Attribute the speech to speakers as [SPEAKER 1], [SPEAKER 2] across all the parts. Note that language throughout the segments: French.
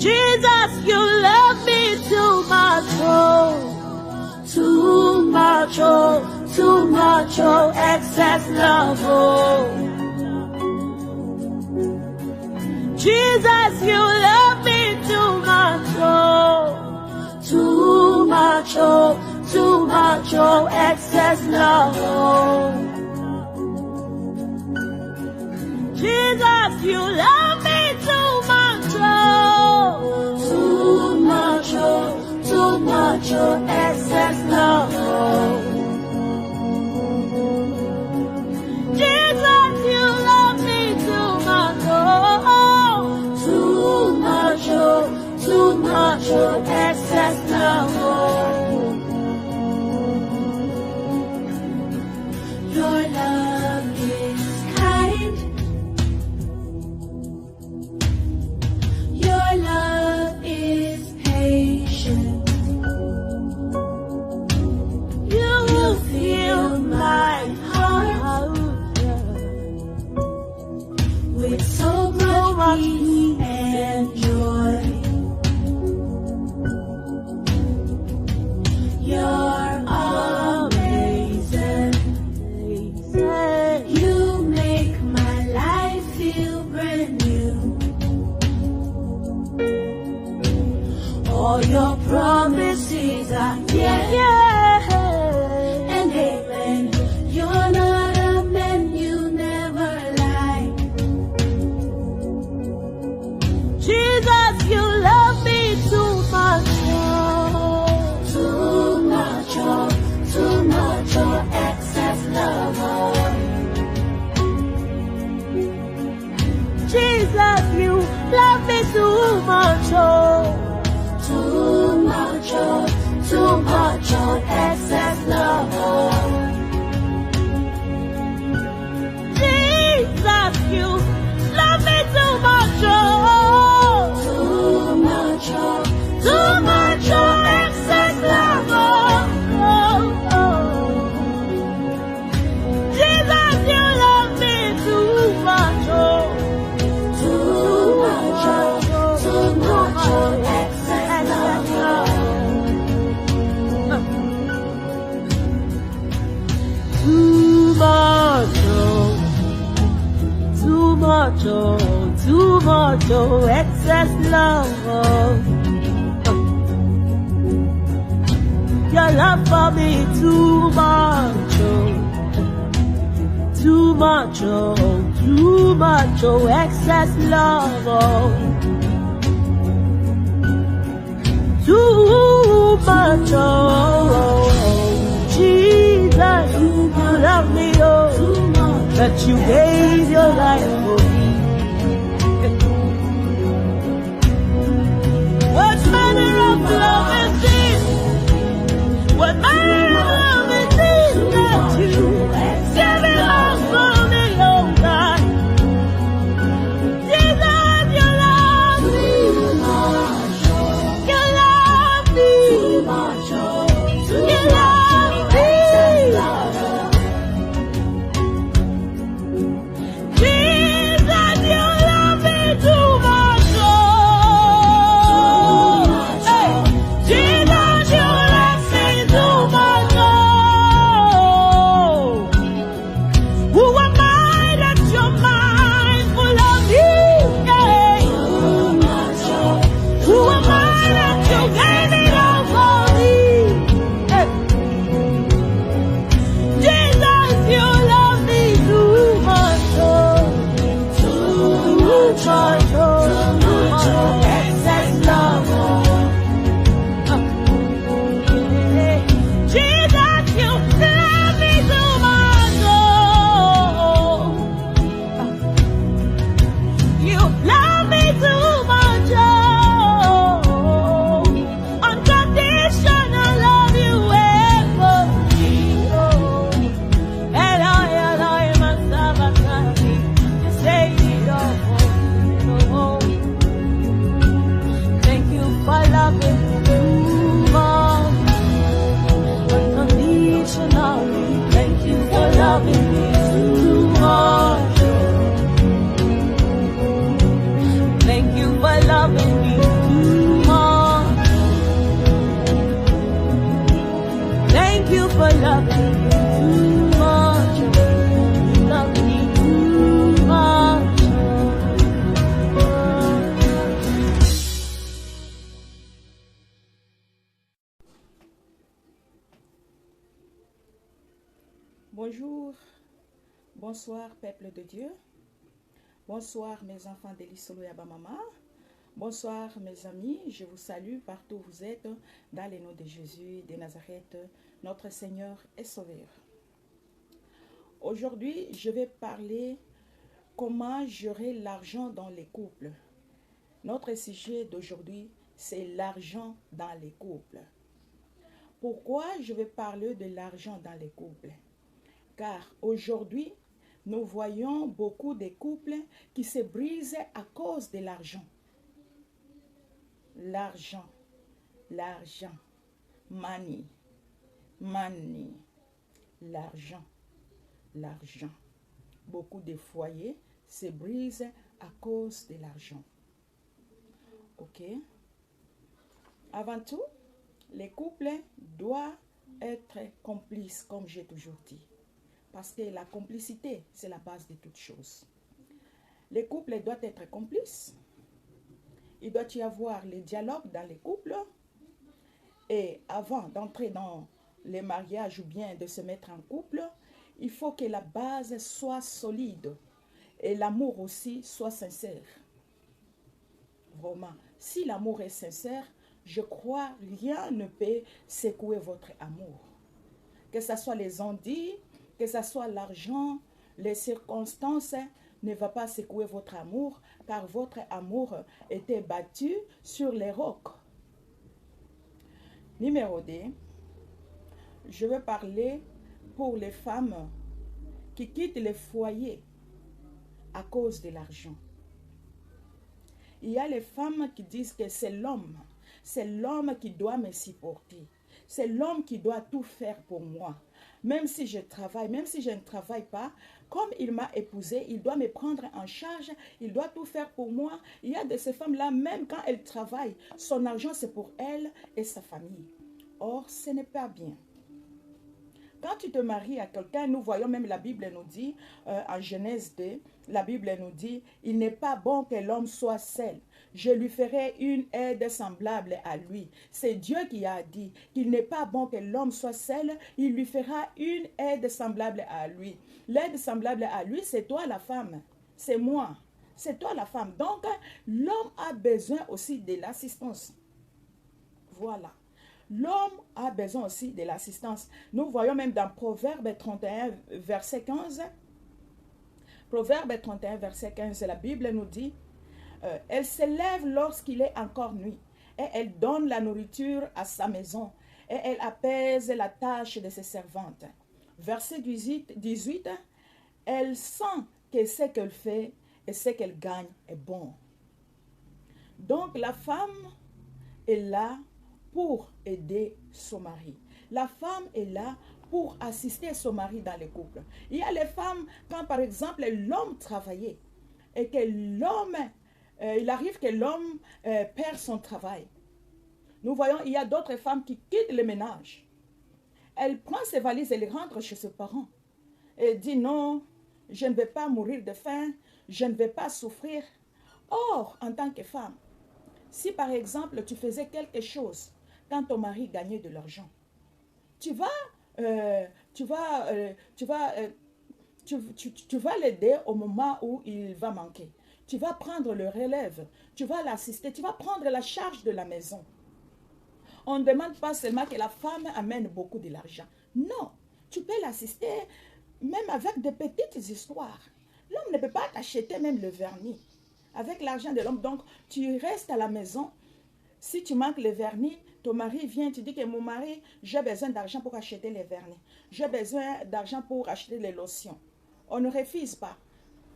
[SPEAKER 1] Jesus, you love me too much, oh, too much, oh, too much, oh, excess love, oh. Jesus, you love me too much, oh, too much, oh, too much, oh, excess love, oh. Jesus, you love me too much, oh, too much, oh, excess love, oh. Jesus, you love me too much, oh, too much, oh, excess love, oh. Your love is kind. Your love is patient. You fill my heart with so much peace and joy. You're amazing. You make my life feel brand new. All your promises are yeah, and amen. You're not a man, you never lie. Jesus, you love me too much, oh, too much, oh, excess love, oh. Jesus, you love me too much, oh, too much, oh, excess love, oh. Jesus, you love me too much, oh, too much, oh, excess love, oh. Jesus, you love me too much, oh, too much, oh, excess love, oh. Too much, oh, excess love, oh. Your love for me too much, oh, excess love, oh. Too much, oh, Jesus, you love me, oh, that you gave your life for me. What manner of love is this? What manner of love is this that you give it all for me, oh God? Jesus, you love me. You love me. You love me. Jesus, you love me too much, oh. Hey, Jesus, you love me too much, oh. Who am I that you're mindful of me? Hey. Who am I that you gave it all for me? Hey. Jesus, you love me too much, oh. Too much, oh, excess love, oh. Jesus, you love me too much, oh. You love me too much, oh. Unconditional love you ever me, oh. Eloi, my Sabbath, you say it all for me, oh. Thank you for loving me too much. Unconditionally, thank you for loving me too much. Thank you for loving me too for loving me too much. You love me too much.
[SPEAKER 2] Bonjour, bonsoir peuple de Dieu, bonsoir mes enfants d'Elisolo et Abamama, bonsoir mes amis, je vous salue partout où vous êtes dans le nom de Jésus de Nazareth, notre Seigneur et Sauveur. Aujourd'hui, je vais parler comment gérer l'argent dans les couples. Notre sujet d'aujourd'hui, c'est l'argent dans les couples. Pourquoi je vais parler de l'argent dans les couples? Car aujourd'hui, nous voyons beaucoup de couples qui se brisent à cause de l'argent. L'argent, l'argent, money, money, l'argent, l'argent. Beaucoup de foyers se brisent à cause de l'argent. Ok? Avant tout, les couples doivent être complices, comme j'ai toujours dit. Parce que la complicité, c'est la base de toute chose. Les couples doivent être complices. Il doit y avoir les dialogues dans les couples. Et avant d'entrer dans les mariages ou bien de se mettre en couple, il faut que la base soit solide. Et l'amour aussi soit sincère. Vraiment, si l'amour est sincère, je crois rien ne peut secouer votre amour. Que ce soit les ondits, que ce soit l'argent, les circonstances, ne va pas secouer votre amour, car votre amour était battu sur les rocs. Numéro 2, je vais parler pour les femmes qui quittent les foyers à cause de l'argent. Il y a les femmes qui disent que c'est l'homme qui doit me supporter. C'est l'homme qui doit tout faire pour moi. Même si je travaille, même si je ne travaille pas, comme il m'a épousée, il doit me prendre en charge, il doit tout faire pour moi. Il y a de ces femmes-là, même quand elles travaillent, son argent c'est pour elle et sa famille. Or, ce n'est pas bien. Quand tu te maries à quelqu'un, nous voyons même la Bible nous dit, en Genèse 2, la Bible nous dit, il n'est pas bon que l'homme soit seul. Je lui ferai une aide semblable à lui. C'est Dieu qui a dit qu'il n'est pas bon que l'homme soit seul. Il lui fera une aide semblable à lui. L'aide semblable à lui, c'est toi la femme. C'est moi. C'est toi la femme. Donc, l'homme a besoin aussi de l'assistance. Voilà. L'homme a besoin aussi de l'assistance. Nous voyons même dans Proverbe 31, verset 15. Proverbe 31, verset 15, la Bible nous dit, elle se lève lorsqu'il est encore nuit, et elle donne la nourriture à sa maison, et elle apaise la tâche de ses servantes. Verset 18, elle sent que ce qu'elle fait et ce qu'elle gagne est bon. Donc la femme est là pour aider son mari. La femme est là pour assister son mari dans le couple. Il y a les femmes, quand par exemple l'homme travaillait et que l'homme, il arrive que l'homme perd son travail. Nous voyons, il y a d'autres femmes qui quittent le ménage. Elle prend ses valises et les rentre chez ses parents. Elle dit non, je ne vais pas mourir de faim, je ne vais pas souffrir. Or, en tant que femme, si par exemple tu faisais quelque chose quand ton mari gagnait de l'argent, tu vas l'aider au moment où il va manquer. Tu vas prendre le relève, tu vas l'assister, tu vas prendre la charge de la maison. On ne demande pas seulement que la femme amène beaucoup de l'argent. Non, tu peux l'assister même avec de petites histoires. L'homme ne peut pas t'acheter même le vernis avec l'argent de l'homme. Donc, tu restes à la maison. Si tu manques le vernis, ton mari vient, tu dis que mon mari, j'ai besoin d'argent pour acheter les vernis. J'ai besoin d'argent pour acheter les lotions. On ne refuse pas.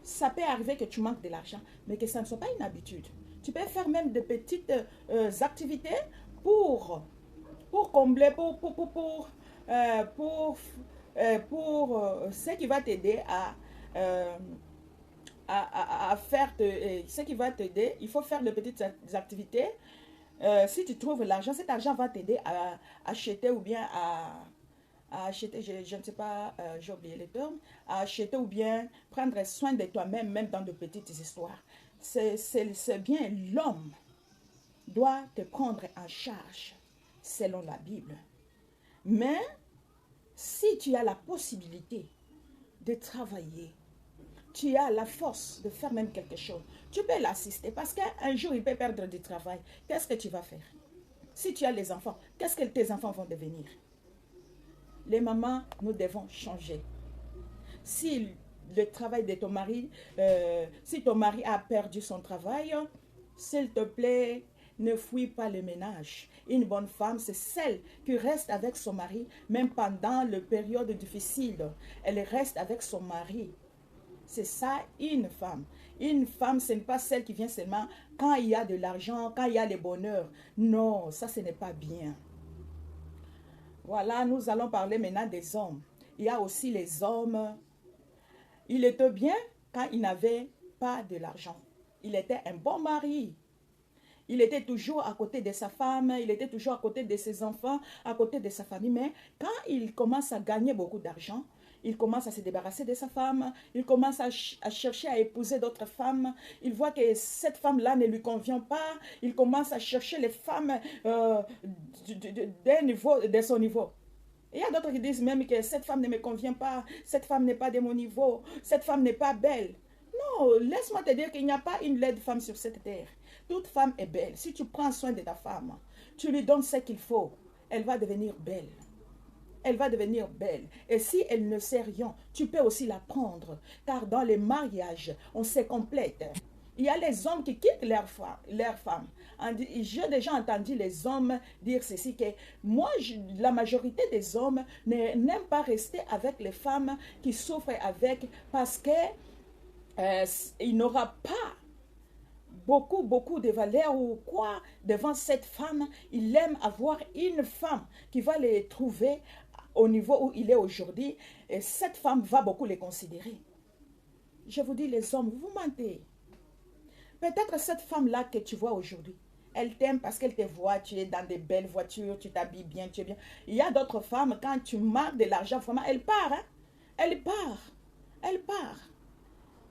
[SPEAKER 2] Ça peut arriver que tu manques de l'argent, mais que ça ne soit pas une habitude. Tu peux faire même de petites activités pour combler, pour ce qui va t'aider à faire, ce qui va t'aider. Il faut faire de petites activités. Si tu trouves l'argent, cet argent va t'aider à acheter ou bien à acheter, je ne sais pas, j'ai oublié les termes, à acheter ou bien prendre soin de toi-même, même dans de petites histoires. C'est bien l'homme doit te prendre en charge selon la Bible. Mais si tu as la possibilité de travailler, tu as la force de faire même quelque chose, tu peux l'assister parce qu'un jour il peut perdre du travail. Qu'est-ce que tu vas faire? Si tu as les enfants, qu'est-ce que tes enfants vont devenir? Les mamans, nous devons changer. Si le travail de ton mari, si ton mari a perdu son travail, s'il te plaît, ne fuis pas le ménage. Une bonne femme, c'est celle qui reste avec son mari, même pendant les périodes difficiles. Elle reste avec son mari. C'est ça, une femme. Une femme, ce n'est pas celle qui vient seulement quand il y a de l'argent, quand il y a le bonheur. Non, ça, ce n'est pas bien. Voilà, nous allons parler maintenant des hommes. Il y a aussi les hommes. Il était bien quand il n'avait pas de l'argent. Il était un bon mari. Il était toujours à côté de sa femme, il était toujours à côté de ses enfants, à côté de sa famille. Mais quand il commence à gagner beaucoup d'argent, il commence à se débarrasser de sa femme, il commence à chercher à épouser d'autres femmes. Il voit que cette femme-là ne lui convient pas. Il commence à chercher les femmes de son niveau. Il y a d'autres qui disent même que cette femme ne me convient pas, cette femme n'est pas de mon niveau, cette femme n'est pas belle. Non, laisse-moi te dire qu'il n'y a pas une laide femme sur cette terre. Toute femme est belle. Si tu prends soin de ta femme, tu lui donnes ce qu'il faut, elle va devenir belle. Elle va devenir belle. Et si elle ne sait rien, tu peux aussi la prendre. Car dans les mariages, on se complète. Il y a les hommes qui quittent leur femme. J'ai déjà entendu les hommes dire ceci, que moi, la majorité des hommes n'aiment pas rester avec les femmes qui souffrent avec, parce qu'il n'aura pas beaucoup de valeur ou quoi devant cette femme. Il aime avoir une femme qui va les trouver au niveau où il est aujourd'hui, et cette femme va beaucoup les considérer. Je vous dis, les hommes, vous mentez. Peut-être cette femme-là que tu vois aujourd'hui, elle t'aime parce qu'elle te voit, tu es dans des belles voitures, tu t'habilles bien, tu es bien. Il y a d'autres femmes, quand tu marques de l'argent, vraiment, elle part. Hein? Elle part.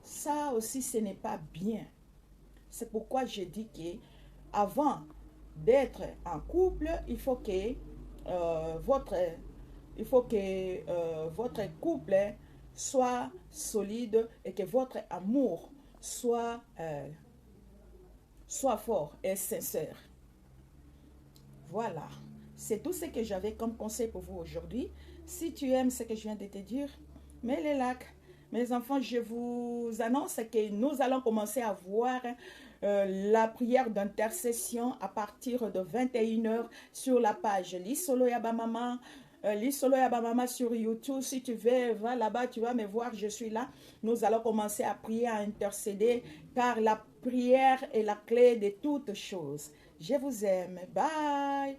[SPEAKER 2] Ça aussi, ce n'est pas bien. C'est pourquoi je dis que avant d'être en couple, il faut que votre couple soit solide et que votre amour soit fort et sincère. Voilà, c'est tout ce que j'avais comme conseil pour vous aujourd'hui. Si tu aimes ce que je viens de te dire, mets les likes. Mes enfants, je vous annonce que nous allons commencer à voir la prière d'intercession à partir de 21h sur la page Lisolo Yabamama. Lisolo Yabamama sur YouTube. Si tu veux, va là-bas, tu vas me voir, je suis là. Nous allons commencer à prier, à intercéder, car la prière est la clé de toutes choses. Je vous aime. Bye.